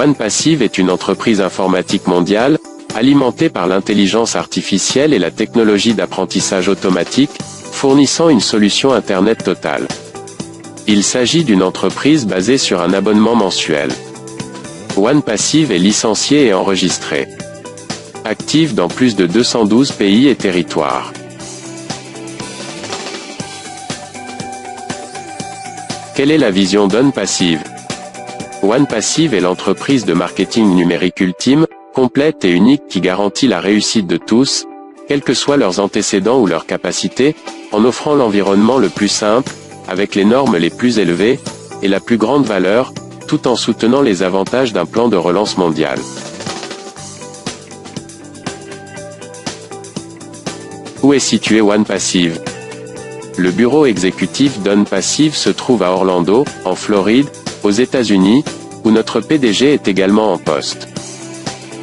One Passive est une entreprise informatique mondiale, alimentée par l'intelligence artificielle et la technologie d'apprentissage automatique, fournissant une solution Internet totale. Il s'agit d'une entreprise basée sur un abonnement mensuel. One Passive est licencié et enregistré. Active dans plus de 212 pays et territoires. Quelle est la vision d'One Passive? One Passive est l'entreprise de marketing numérique ultime, complète et unique qui garantit la réussite de tous, quels que soient leurs antécédents ou leurs capacités, en offrant l'environnement le plus simple, avec les normes les plus élevées, et la plus grande valeur, tout en soutenant les avantages d'un plan de relance mondial. Où est situé One Passive? Le bureau exécutif d'One Passive se trouve à Orlando, en Floride, aux États-Unis, où notre PDG est également en poste.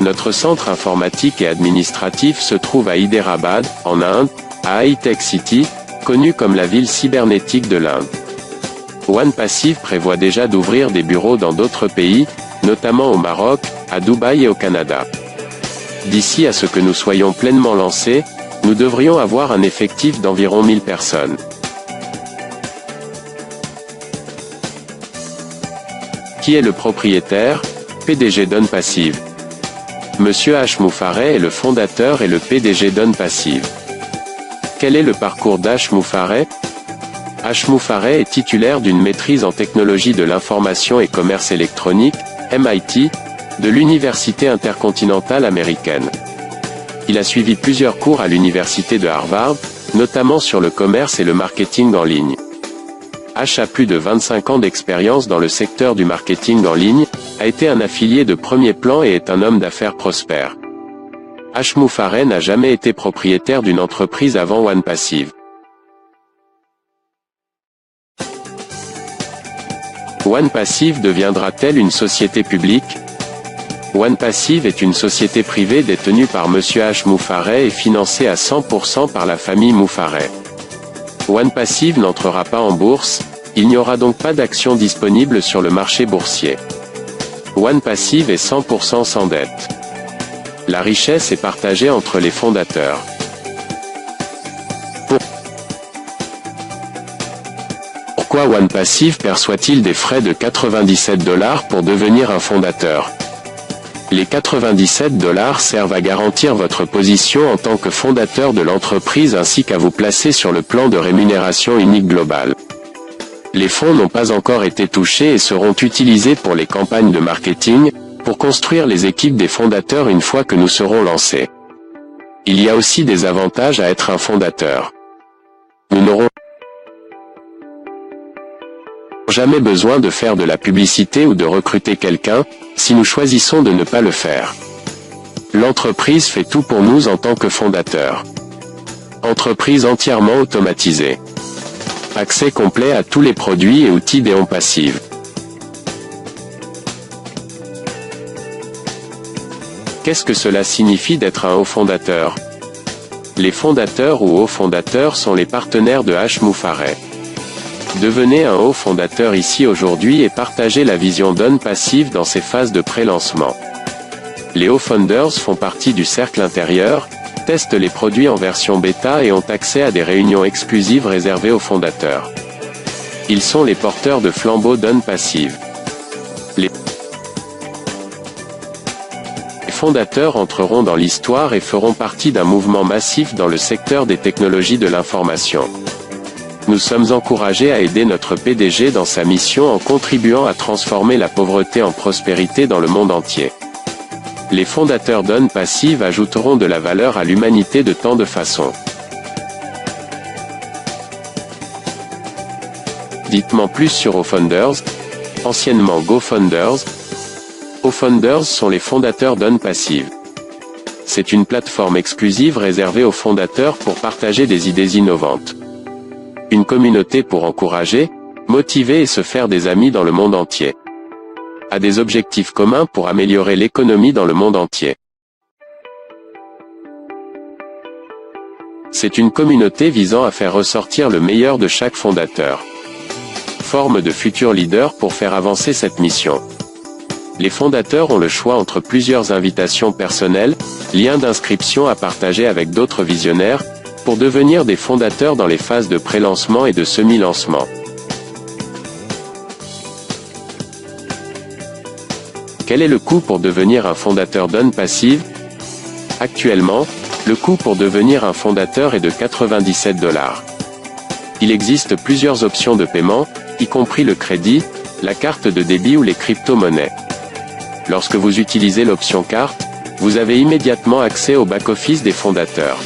Notre centre informatique et administratif se trouve à Hyderabad, en Inde, à High-Tech City, connue comme la ville cybernétique de l'Inde. One Passive prévoit déjà d'ouvrir des bureaux dans d'autres pays, notamment au Maroc, à Dubaï et au Canada. D'ici à ce que nous soyons pleinement lancés, nous devrions avoir un effectif d'environ 1000 personnes. Qui est le propriétaire, PDG d'One Passive? Monsieur H. Moufareh est le fondateur et le PDG d'One Passive. Quel est le parcours d'H. Moufareh? H. Moufareh est titulaire d'une maîtrise en technologie de l'information et commerce électronique, MIT, de l'Université intercontinentale américaine. Il a suivi plusieurs cours à l'université de Harvard, notamment sur le commerce et le marketing en ligne. H a plus de 25 ans d'expérience dans le secteur du marketing en ligne, a été un affilié de premier plan et est un homme d'affaires prospère. H. Moufareh n'a jamais été propriétaire d'une entreprise avant One Passive. One Passive deviendra-t-elle une société publique? One Passive est une société privée détenue par Monsieur H. Moufareh et financée à 100% par la famille Moufareh. One Passive n'entrera pas en bourse, il n'y aura donc pas d'actions disponibles sur le marché boursier. One Passive est 100% sans dette. La richesse est partagée entre les fondateurs. Pourquoi One Passive perçoit-il des frais de $97 pour devenir un fondateur? Les $97 servent à garantir votre position en tant que fondateur de l'entreprise ainsi qu'à vous placer sur le plan de rémunération unique global. Les fonds n'ont pas encore été touchés et seront utilisés pour les campagnes de marketing, pour construire les équipes des fondateurs une fois que nous serons lancés. Il y a aussi des avantages à être un fondateur. Nous n'aurons jamais besoin de faire de la publicité ou de recruter quelqu'un, si nous choisissons de ne pas le faire. L'entreprise fait tout pour nous en tant que fondateur. Entreprise entièrement automatisée. Accès complet à tous les produits et outils d'One Passive. Qu'est-ce que cela signifie d'être un haut fondateur? Les fondateurs ou hauts fondateurs sont les partenaires de H. Moufareh. Devenez un haut fondateur ici aujourd'hui et partagez la vision d'One Passive dans ses phases de pré-lancement. Les hauts founders font partie du cercle intérieur, testent les produits en version bêta et ont accès à des réunions exclusives réservées aux fondateurs. Ils sont les porteurs de flambeau d'One Passive. Les fondateurs entreront dans l'histoire et feront partie d'un mouvement massif dans le secteur des technologies de l'information. Nous sommes encouragés à aider notre PDG dans sa mission en contribuant à transformer la pauvreté en prospérité dans le monde entier. Les fondateurs d'One Passive ajouteront de la valeur à l'humanité de tant de façons. Dites-moi plus sur OFounders, anciennement GoFounders. OFounders sont les fondateurs d'One Passive. C'est une plateforme exclusive réservée aux fondateurs pour partager des idées innovantes. Une communauté pour encourager, motiver et se faire des amis dans le monde entier. A des objectifs communs pour améliorer l'économie dans le monde entier. C'est une communauté visant à faire ressortir le meilleur de chaque fondateur. Forme de futurs leaders pour faire avancer cette mission. Les fondateurs ont le choix entre plusieurs invitations personnelles, liens d'inscription à partager avec d'autres visionnaires, pour devenir des fondateurs dans les phases de pré-lancement et de semi-lancement. Quel est le coût pour devenir un fondateur d'On Passive? Actuellement, le coût pour devenir un fondateur est de 97 $. Il existe plusieurs options de paiement, y compris le crédit, la carte de débit ou les crypto-monnaies. Lorsque vous utilisez l'option carte, vous avez immédiatement accès au back-office des fondateurs.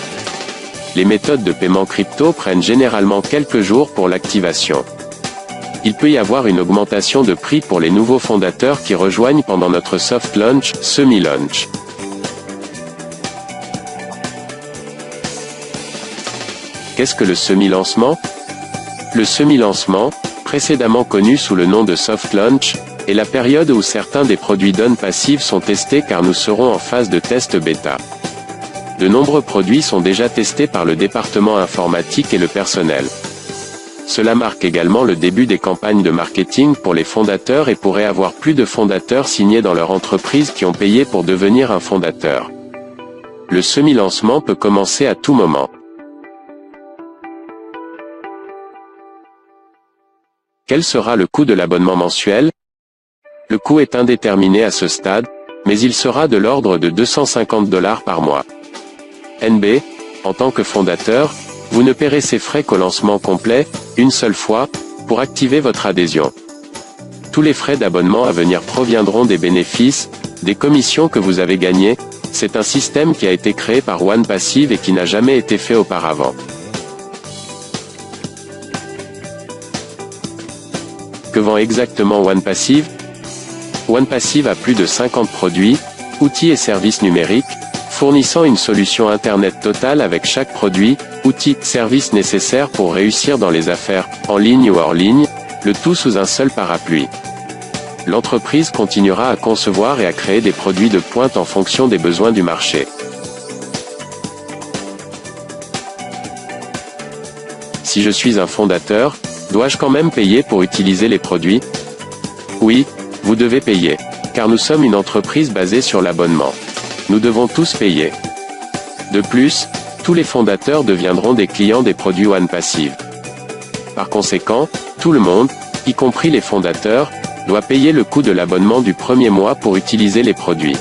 Les méthodes de paiement crypto prennent généralement quelques jours pour l'activation. Il peut y avoir une augmentation de prix pour les nouveaux fondateurs qui rejoignent pendant notre soft launch, semi-launch. Qu'est-ce que le semi-lancement? Le semi-lancement, précédemment connu sous le nom de soft launch, est la période où certains des produits d'On Passive sont testés car nous serons en phase de test bêta. De nombreux produits sont déjà testés par le département informatique et le personnel. Cela marque également le début des campagnes de marketing pour les fondateurs et pourrait avoir plus de fondateurs signés dans leur entreprise qui ont payé pour devenir un fondateur. Le semi-lancement peut commencer à tout moment. Quel sera le coût de l'abonnement mensuel? Le coût est indéterminé à ce stade, mais il sera de l'ordre de 250 $ par mois. NB, en tant que fondateur, vous ne paierez ces frais qu'au lancement complet, une seule fois, pour activer votre adhésion. Tous les frais d'abonnement à venir proviendront des bénéfices, des commissions que vous avez gagnées. C'est un système qui a été créé par One Passive et qui n'a jamais été fait auparavant. Que vend exactement One Passive? One Passive a plus de 50 produits, outils et services numériques, fournissant une solution Internet totale avec chaque produit, outil, service nécessaire pour réussir dans les affaires, en ligne ou hors ligne, le tout sous un seul parapluie. L'entreprise continuera à concevoir et à créer des produits de pointe en fonction des besoins du marché. Si je suis un fondateur, dois-je quand même payer pour utiliser les produits? Oui, vous devez payer, car nous sommes une entreprise basée sur l'abonnement. Nous devons tous payer. De plus, tous les fondateurs deviendront des clients des produits One Passive. Par conséquent, tout le monde, y compris les fondateurs, doit payer le coût de l'abonnement du premier mois pour utiliser les produits.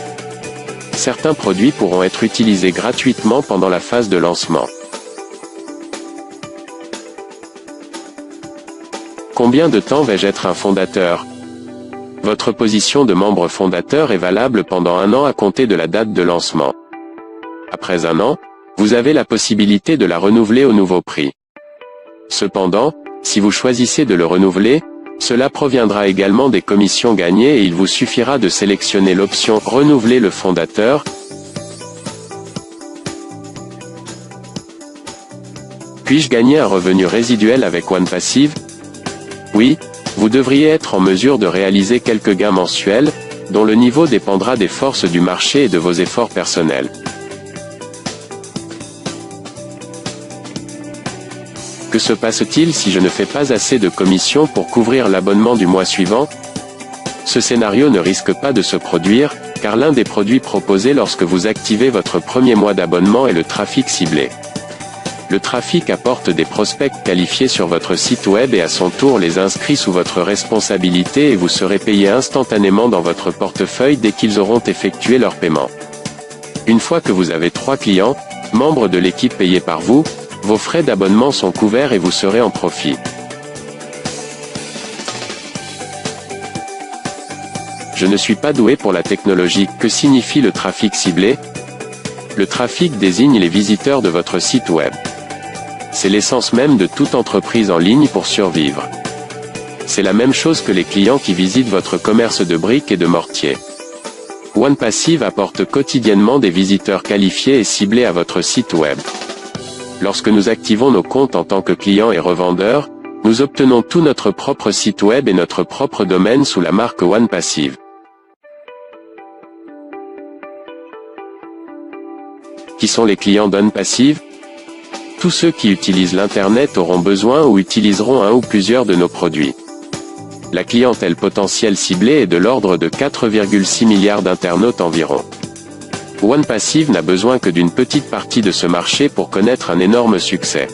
Certains produits pourront être utilisés gratuitement pendant la phase de lancement. Combien de temps vais-je être un fondateur? Votre position de membre fondateur est valable pendant 1 an à compter de la date de lancement. Après 1 an, vous avez la possibilité de la renouveler au nouveau prix. Cependant, si vous choisissez de le renouveler, cela proviendra également des commissions gagnées et il vous suffira de sélectionner l'option « Renouveler le fondateur ». Puis-je gagner un revenu résiduel avec One Passive? Oui, vous devriez être en mesure de réaliser quelques gains mensuels, dont le niveau dépendra des forces du marché et de vos efforts personnels. Que se passe-t-il si je ne fais pas assez de commissions pour couvrir l'abonnement du mois suivant? Ce scénario ne risque pas de se produire, car l'un des produits proposés lorsque vous activez votre premier mois d'abonnement est le trafic ciblé. Le trafic apporte des prospects qualifiés sur votre site web et à son tour les inscrit sous votre responsabilité et vous serez payé instantanément dans votre portefeuille dès qu'ils auront effectué leur paiement. Une fois que vous avez 3 clients, membres de l'équipe payés par vous, vos frais d'abonnement sont couverts et vous serez en profit. Je ne suis pas doué pour la technologie. Que signifie le trafic ciblé? Le trafic désigne les visiteurs de votre site web. C'est l'essence même de toute entreprise en ligne pour survivre. C'est la même chose que les clients qui visitent votre commerce de briques et de mortier. One Passive apporte quotidiennement des visiteurs qualifiés et ciblés à votre site web. Lorsque nous activons nos comptes en tant que clients et revendeurs, nous obtenons tout notre propre site web et notre propre domaine sous la marque One Passive. Qui sont les clients d'On Passive? Tous ceux qui utilisent l'Internet auront besoin ou utiliseront un ou plusieurs de nos produits. La clientèle potentielle ciblée est de l'ordre de 4,6 milliards d'internautes environ. OnePassive n'a besoin que d'une petite partie de ce marché pour connaître un énorme succès.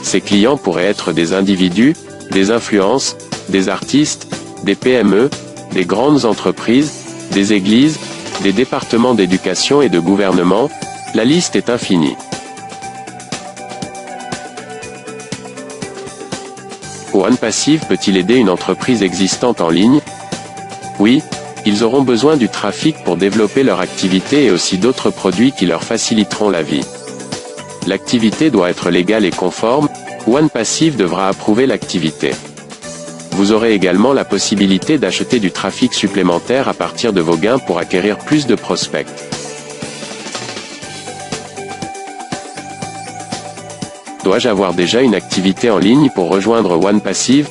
Ses clients pourraient être des individus, des influences, des artistes, des PME, des grandes entreprises, des églises, des départements d'éducation et de gouvernement, la liste est infinie. OnePassive peut-il aider une entreprise existante en ligne? Oui, ils auront besoin du trafic pour développer leur activité et aussi d'autres produits qui leur faciliteront la vie. L'activité doit être légale et conforme, OnePassive devra approuver l'activité. Vous aurez également la possibilité d'acheter du trafic supplémentaire à partir de vos gains pour acquérir plus de prospects. Dois-je avoir déjà une activité en ligne pour rejoindre OnePassive?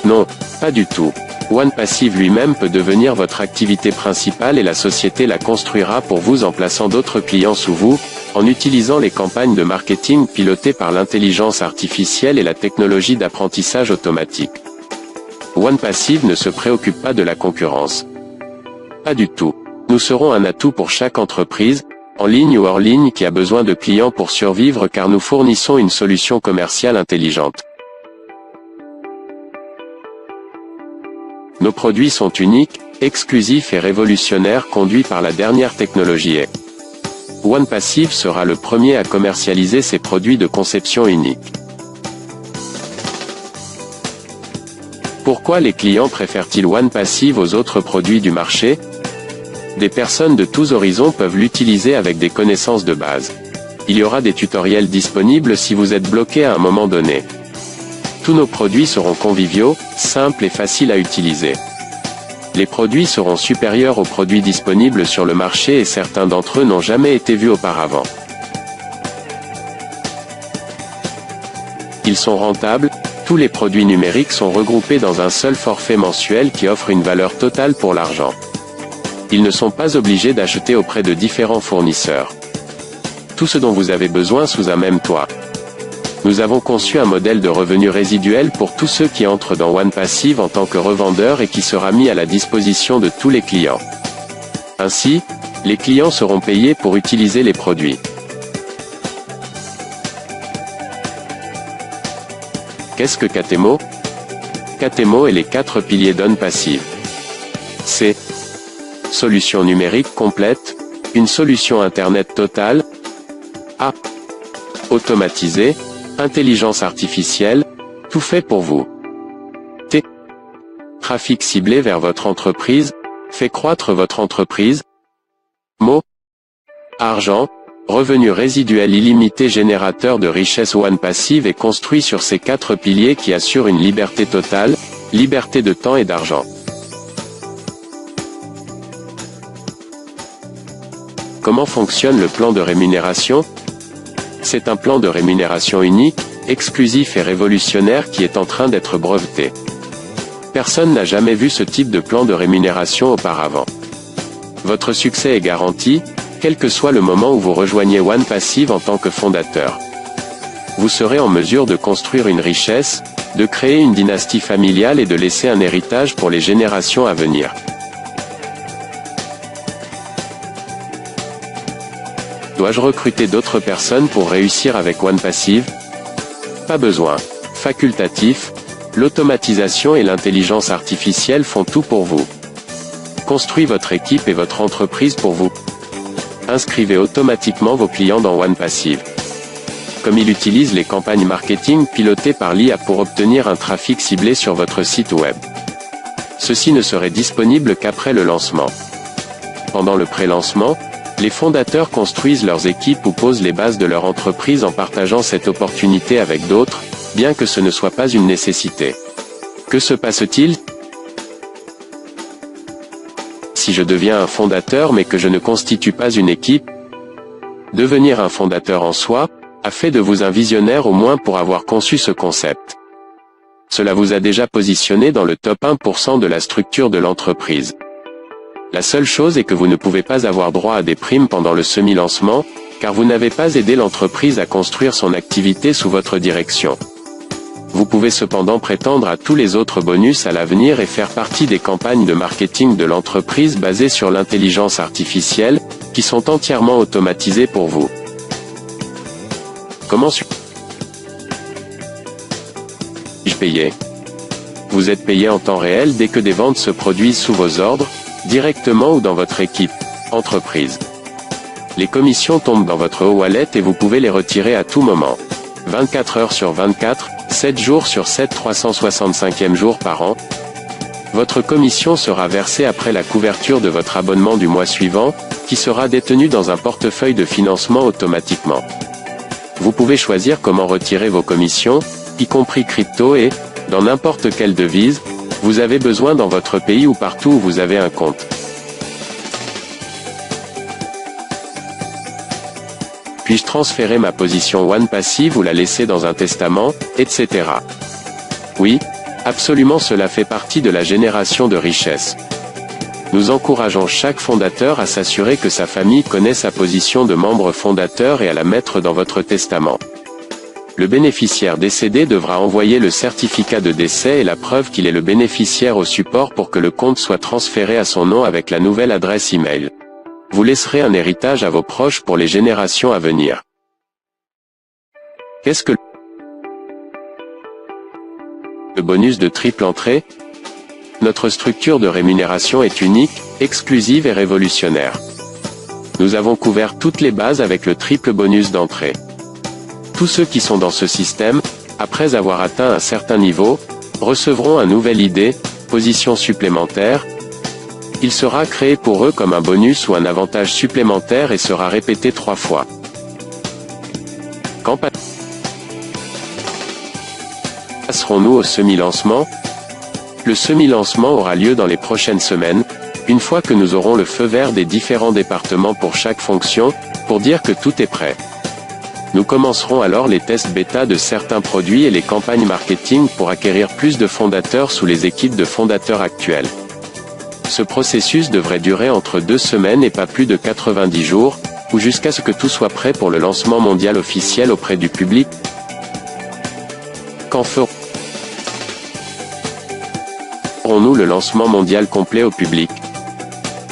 Non, pas du tout. OnePassive lui-même peut devenir votre activité principale et la société la construira pour vous en plaçant d'autres clients sous vous, en utilisant les campagnes de marketing pilotées par l'intelligence artificielle et la technologie d'apprentissage automatique. OnePassive ne se préoccupe pas de la concurrence. Pas du tout. Nous serons un atout pour chaque entreprise, en ligne ou hors ligne qui a besoin de clients pour survivre car nous fournissons une solution commerciale intelligente. Nos produits sont uniques, exclusifs et révolutionnaires conduits par la dernière technologie et OnePassive sera le premier à commercialiser ses produits de conception unique. Pourquoi les clients préfèrent-ils OnePassive aux autres produits du marché? Des personnes de tous horizons peuvent l'utiliser avec des connaissances de base. Il y aura des tutoriels disponibles si vous êtes bloqué à un moment donné. Tous nos produits seront conviviaux, simples et faciles à utiliser. Les produits seront supérieurs aux produits disponibles sur le marché et certains d'entre eux n'ont jamais été vus auparavant. Ils sont rentables, tous les produits numériques sont regroupés dans un seul forfait mensuel qui offre une valeur totale pour l'argent. Ils ne sont pas obligés d'acheter auprès de différents fournisseurs. Tout ce dont vous avez besoin sous un même toit. Nous avons conçu un modèle de revenu résiduel pour tous ceux qui entrent dans OnePassive en tant que revendeurs et qui sera mis à la disposition de tous les clients. Ainsi, les clients seront payés pour utiliser les produits. Qu'est-ce que Catemo? Catemo est les 4 piliers d'OnePassive. C'est solution numérique complète, une solution Internet totale, A. Automatisé, intelligence artificielle, tout fait pour vous. T. Trafic ciblé vers votre entreprise, fait croître votre entreprise. Mo. Argent, revenu résiduel illimité générateur de richesse. OnePassive est construit sur ces 4 piliers qui assurent une liberté totale, liberté de temps et d'argent. Comment fonctionne le plan de rémunération? C'est un plan de rémunération unique, exclusif et révolutionnaire qui est en train d'être breveté. Personne n'a jamais vu ce type de plan de rémunération auparavant. Votre succès est garanti, quel que soit le moment où vous rejoignez OnePassive en tant que fondateur. Vous serez en mesure de construire une richesse, de créer une dynastie familiale et de laisser un héritage pour les générations à venir. Dois-je recruter d'autres personnes pour réussir avec OnePassive? Pas besoin. Facultatif, l'automatisation et l'intelligence artificielle font tout pour vous. Construis votre équipe et votre entreprise pour vous. Inscrivez automatiquement vos clients dans OnePassive. Comme il utilise les campagnes marketing pilotées par l'IA pour obtenir un trafic ciblé sur votre site web. Ceci ne serait disponible qu'après le lancement. Pendant le pré-lancement, les fondateurs construisent leurs équipes ou posent les bases de leur entreprise en partageant cette opportunité avec d'autres, bien que ce ne soit pas une nécessité. Que se passe-t-il si je deviens un fondateur mais que je ne constitue pas une équipe? Devenir un fondateur en soi, a fait de vous un visionnaire au moins pour avoir conçu ce concept. Cela vous a déjà positionné dans le top 1% de la structure de l'entreprise. La seule chose est que vous ne pouvez pas avoir droit à des primes pendant le semi-lancement, car vous n'avez pas aidé l'entreprise à construire son activité sous votre direction. Vous pouvez cependant prétendre à tous les autres bonus à l'avenir et faire partie des campagnes de marketing de l'entreprise basées sur l'intelligence artificielle, qui sont entièrement automatisées pour vous. Comment suis-je payé? Vous êtes payé en temps réel dès que des ventes se produisent sous vos ordres, directement ou dans votre équipe, entreprise. Les commissions tombent dans votre e-wallet et vous pouvez les retirer à tout moment. 24 heures sur 24, 7 jours sur 7, 365e jour par an. Votre commission sera versée après la couverture de votre abonnement du mois suivant, qui sera détenu dans un portefeuille de financement automatiquement. Vous pouvez choisir comment retirer vos commissions, y compris crypto et, dans n'importe quelle devise, vous avez besoin dans votre pays ou partout où vous avez un compte. Puis-je transférer ma position OnePassive ou la laisser dans un testament, etc. Oui, absolument, cela fait partie de la génération de richesse. Nous encourageons chaque fondateur à s'assurer que sa famille connaît sa position de membre fondateur et à la mettre dans votre testament. Le bénéficiaire décédé devra envoyer le certificat de décès et la preuve qu'il est le bénéficiaire au support pour que le compte soit transféré à son nom avec la nouvelle adresse e-mail. Vous laisserez un héritage à vos proches pour les générations à venir. Qu'est-ce que le bonus de triple entrée? Notre structure de rémunération est unique, exclusive et révolutionnaire. Nous avons couvert toutes les bases avec le triple bonus d'entrée. Tous ceux qui sont dans ce système, après avoir atteint un certain niveau, recevront un nouvel ID, position supplémentaire. Il sera créé pour eux comme un bonus ou un avantage supplémentaire et sera répété 3 fois. Quand passerons-nous au semi-lancement? Le semi-lancement aura lieu dans les prochaines semaines, une fois que nous aurons le feu vert des différents départements pour chaque fonction, pour dire que tout est prêt. Nous commencerons alors les tests bêta de certains produits et les campagnes marketing pour acquérir plus de fondateurs sous les équipes de fondateurs actuelles. Ce processus devrait durer entre 2 semaines et pas plus de 90 jours, ou jusqu'à ce que tout soit prêt pour le lancement mondial officiel auprès du public. Quand ferons-nous le lancement mondial complet au public?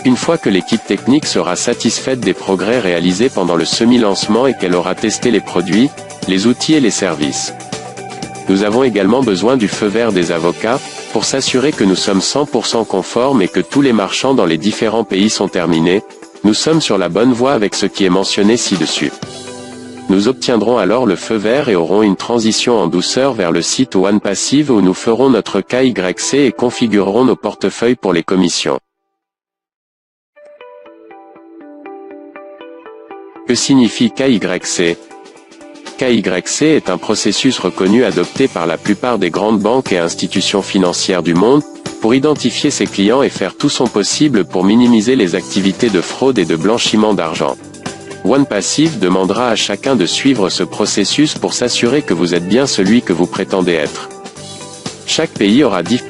Une fois que l'équipe technique sera satisfaite des progrès réalisés pendant le semi-lancement et qu'elle aura testé les produits, les outils et les services. Nous avons également besoin du feu vert des avocats, pour s'assurer que nous sommes 100% conformes et que tous les marchands dans les différents pays sont terminés. Nous sommes sur la bonne voie avec ce qui est mentionné ci-dessus. Nous obtiendrons alors le feu vert et aurons une transition en douceur vers le site OnePassive où nous ferons notre KYC et configurerons nos portefeuilles pour les commissions. Que signifie KYC? KYC est un processus reconnu adopté par la plupart des grandes banques et institutions financières du monde, pour identifier ses clients et faire tout son possible pour minimiser les activités de fraude et de blanchiment d'argent. OnePassive demandera à chacun de suivre ce processus pour s'assurer que vous êtes bien celui que vous prétendez être. Chaque pays aura différentes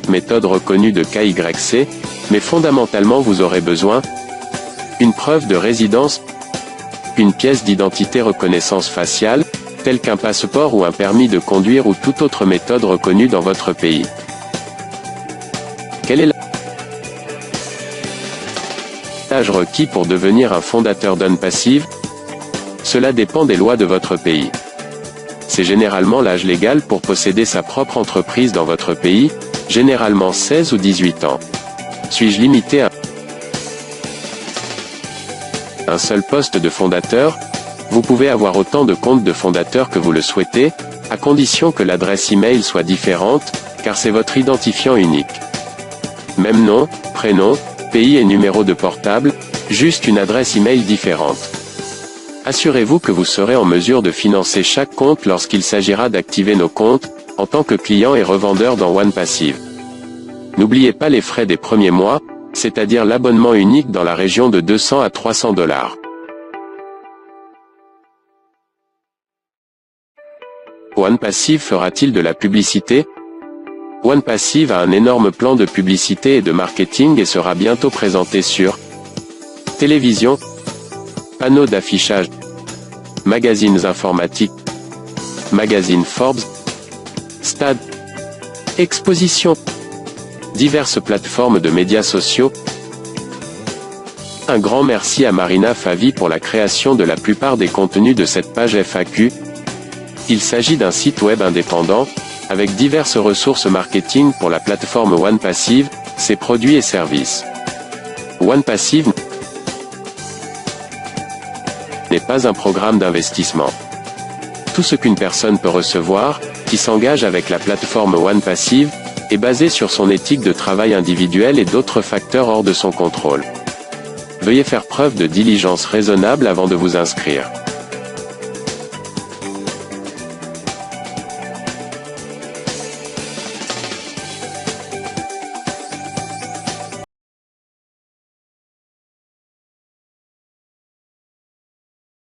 méthodes reconnues de KYC, mais fondamentalement vous aurez besoin une preuve de résidence, une pièce d'identité reconnaissance faciale, telle qu'un passeport ou un permis de conduire ou toute autre méthode reconnue dans votre pays. Quel est l'âge requis pour devenir un fondateur d'OnePassive? Cela dépend des lois de votre pays. C'est généralement l'âge légal pour posséder sa propre entreprise dans votre pays, généralement 16 ou 18 ans. Suis-je limité à un seul poste de fondateur? Vous pouvez avoir autant de comptes de fondateur que vous le souhaitez, à condition que l'adresse e-mail soit différente, car c'est votre identifiant unique. Même nom, prénom, pays et numéro de portable, juste une adresse e-mail différente. Assurez-vous que vous serez en mesure de financer chaque compte lorsqu'il s'agira d'activer nos comptes, en tant que client et revendeur dans OnePassive. N'oubliez pas les frais des premiers mois, c'est-à-dire l'abonnement unique dans la région de 200 à 300 $. OnePassive fera-t-il de la publicité? OnePassive a un énorme plan de publicité et de marketing et sera bientôt présenté sur télévision, panneaux d'affichage, magazines informatiques, magazine Forbes, stade, exposition, diverses plateformes de médias sociaux. Un grand merci à Marina Favi pour la création de la plupart des contenus de cette page FAQ. Il s'agit d'un site web indépendant, avec diverses ressources marketing pour la plateforme OnePassive, ses produits et services. OnePassive n'est pas un programme d'investissement. Tout ce qu'une personne peut recevoir, qui s'engage avec la plateforme OnePassive, est basé sur son éthique de travail individuelle et d'autres facteurs hors de son contrôle. Veuillez faire preuve de diligence raisonnable avant de vous inscrire.